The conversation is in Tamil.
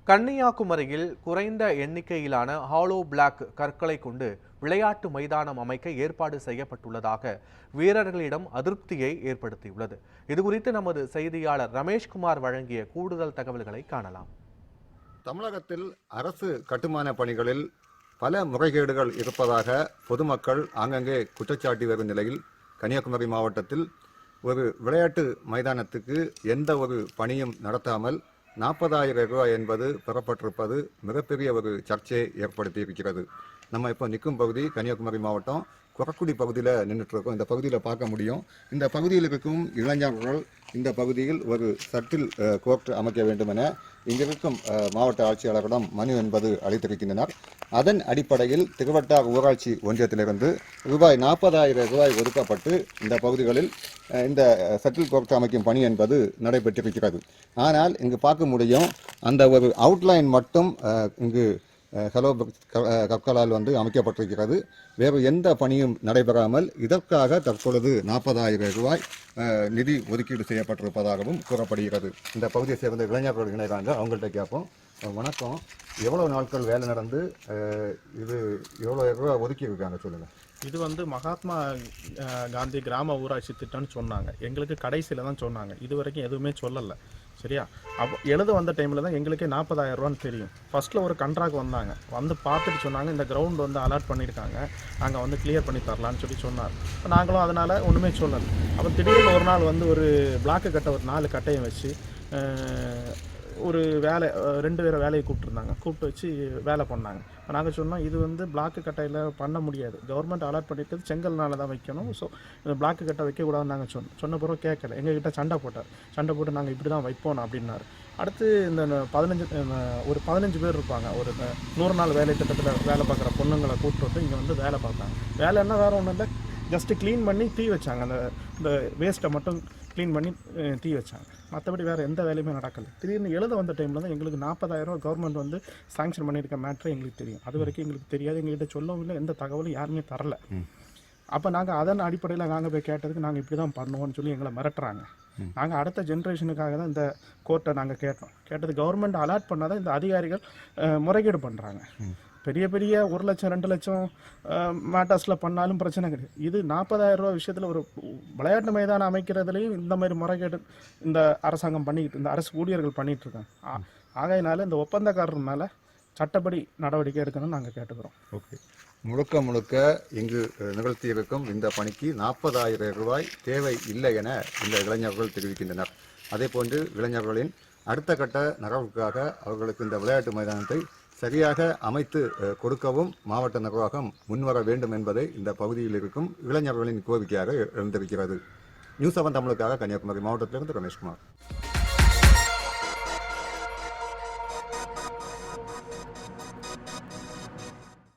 கன்னியாகுமரியில் குறைந்த எண்ணிக்கையிலான ஹாலோ பிளாக் கற்களை கொண்டு விளையாட்டு மைதானம் அமைக்க ஏற்பாடு செய்யப்பட்டுள்ளதாக வீரர்களிடம் அதிருப்தியை ஏற்படுத்தியுள்ளது. இதுகுறித்து நமது செய்தியாளர் ரமேஷ்குமார் வழங்கிய கூடுதல் தகவல்களை காணலாம். தமிழகத்தில் அரசு கட்டுமான பணிகளில் பல முறைகேடுகள் இருப்பதாக பொதுமக்கள் ஆங்கங்கே குற்றச்சாட்டி வரும் நிலையில் கன்னியாகுமரி மாவட்டத்தில் ஒரு விளையாட்டு மைதானத்துக்கு எந்த ஒரு பணியும் நடத்தாமல் 40,000 ரூபாய் என்பது பெறப்பட்டிருப்பது மிகப்பெரிய ஒரு சர்ச்சையை ஏற்படுத்தி இருக்கிறது. நம்ம இப்போ நிற்கும் பகுதி கன்னியாகுமரி மாவட்டம் கொரக்குடி பகுதியில் நின்றுட்டு இருக்கோம். இந்த பகுதியில் பார்க்க முடியும். இந்த பகுதியில் இருக்கும் இளைஞர்கள் இந்த பகுதியில் ஒரு சட்டில் கோர்ட் அமைக்க வேண்டும் என இங்கிருக்கும் மாவட்ட ஆட்சியாளரிடம் மனு என்பது அளித்திருக்கின்றனர். அதன் அடிப்படையில் திருவட்டார் ஊராட்சி ஒன்றியத்திலிருந்து ரூபாய் 40,000 ரூபாய் ஒதுக்கப்பட்டு இந்த பகுதிகளில் இந்த சட்டில் கோர்ட் அமைக்கும் பணி என்பது நடைபெற்றிருக்கிறது. ஆனால் இங்கு பார்க்க முடியும், அந்த ஒரு அவுட்லைன் மட்டும் இங்கு ஹலோ கற்களால் அமைக்கப்பட்டிருக்கிறது. வேறு எந்த பணியும் நடைபெறாமல் இதற்காக தற்பொழுது 40,000 ரூபாய் நிதி ஒதுக்கீடு செய்யப்பட்டிருப்பதாகவும் கூறப்படுகிறது. இந்த பகுதியை சேர்ந்த இளைஞர்கள் இணைகிறாங்க, அவங்கள்ட்ட கேட்போம். வணக்கம், எவ்வளோ நாட்கள் வேலை நடந்து இது எவ்வளோ ரூபாய் ஒதுக்கி இருக்காங்க சொல்லுங்கள். இது மகாத்மா காந்தி கிராம ஊராட்சி திட்டம்னு சொன்னாங்க. எங்களுக்கு கடைசியில் தான் சொன்னாங்க, இது வரைக்கும் எதுவுமே சொல்லலை. சரியா, எழுத வந்த டைமில் தான் எங்களுக்கே 40,000 ரூபான்னு தெரியும். ஃபஸ்ட்டில் ஒரு கண்ட்ராக்ட் வந்தாங்க, பார்த்துட்டு சொன்னாங்க இந்த கிரவுண்ட் அலாட் பண்ணியிருக்காங்க, நாங்கள் கிளியர் பண்ணி தரலான்னு சொன்னார். நாங்களும் அதனால் ஒன்றுமே சொல்லலை. அப்போ திடீர்னு ஒரு நாள் ஒரு பிளாக்கு கட்டை ஒரு 4 கட்டையும் வச்சு ஒரு வேலை 2 பேரை வேலையை கூப்பிட்டு வச்சு வேலை பண்ணாங்க. நாங்கள் சொன்னோம், இது பிளாக்கு கட்டையில் பண்ண முடியாது, கவர்மெண்ட் அலாட் பண்ணியிருக்கிறது செங்கல்னால தான் வைக்கணும், ஸோ இந்த பிளாக்கு கட்டை வைக்கக்கூடாதுன்னு நாங்கள் சொன்ன பிறகு கேட்கல. எங்ககிட்ட சண்டை போட்டு நாங்கள் இப்படி தான் வைப்போம் அப்படின்னாரு. அடுத்து இந்த 15 பேர் இருப்பாங்க, ஒரு 100 நாள் வேலை திட்டத்தில் வேலை பார்க்குற பொண்ணுங்களை கூப்பிட்டு இங்கே வேலை பார்த்தாங்க. வேலைன்னா வேறு ஒன்றும் இல்லை, ஜஸ்ட்டு க்ளீன் பண்ணி தீ வச்சாங்க. இந்த வேஸ்ட்டை மட்டும் க்ளீன் பண்ணி தீ வச்சாங்க. மற்றபடி வேறு எந்த வேலையுமே நடக்கலை. திடீர்னு எழுத வந்த டைமில் தான் எங்களுக்கு 40,000 ரூபா கவர்மெண்ட் சாங்ஷன் பண்ணியிருக்க மேட்ரு எங்களுக்கு தெரியும். அது வரைக்கும் எங்களுக்கு தெரியாது, எங்கள்கிட்ட சொல்லவும் இல்லை, எந்த தகவலும் யாருமே தரல. அப்போ நாங்கள் அதன் அடிப்படையில் நாங்கள் போய் கேட்டதுக்கு நாங்கள் இப்படி தான் பண்ணுவோம்னு சொல்லி எங்களை மிரட்டுறாங்க. நாங்கள் அடுத்த ஜென்ரேஷனுக்காக தான் இந்த கோர்ட்டை நாங்கள் கேட்டது கவர்மெண்ட் அலாட் பண்ணாதான் இந்த அதிகாரிகள் முறைகேடு பண்ணுறாங்க. பெரிய 1 லட்சம் 2 லட்சம் மேட்டர்ஸில் பண்ணாலும் பிரச்சனை கிடையாது. இது 40,000 ரூபா விஷயத்தில் ஒரு விளையாட்டு மைதானம் அமைக்கிறதுலையும் இந்த மாதிரி முறைகேடு இந்த அரசாங்கம் இந்த அரசு ஊழியர்கள் பண்ணிகிட்டு இருக்காங்க. ஆகையினால இந்த ஒப்பந்தக்காரர்னால சட்டப்படி நடவடிக்கை எடுக்கணும்னு நாங்கள் கேட்டுக்கிறோம். ஓகே, முழுக்க இங்கு நிகழ்த்தியிருக்கும் இந்த பணிக்கு 40,000 ரூபாய் தேவை இல்லை என இந்த இளைஞர்கள் தெரிவிக்கின்றனர். அதே போன்று இளைஞர்களின் அடுத்த கட்ட நகர்வுக்காக அவர்களுக்கு இந்த விளையாட்டு மைதானத்தை சரியாக அமைத்து கொடுக்கவும் மாவட்ட நிர்வாகம் முன்வர வேண்டும் என்பதை இந்த பகுதியில் இருக்கும் இளைஞர்களின் கோரிக்கையாக எழுந்திருக்கிறது. நியூஸ் 7 தமிழுக்காக கன்னியாகுமரி மாவட்டத்திலிருந்து ரமேஷ்குமார்.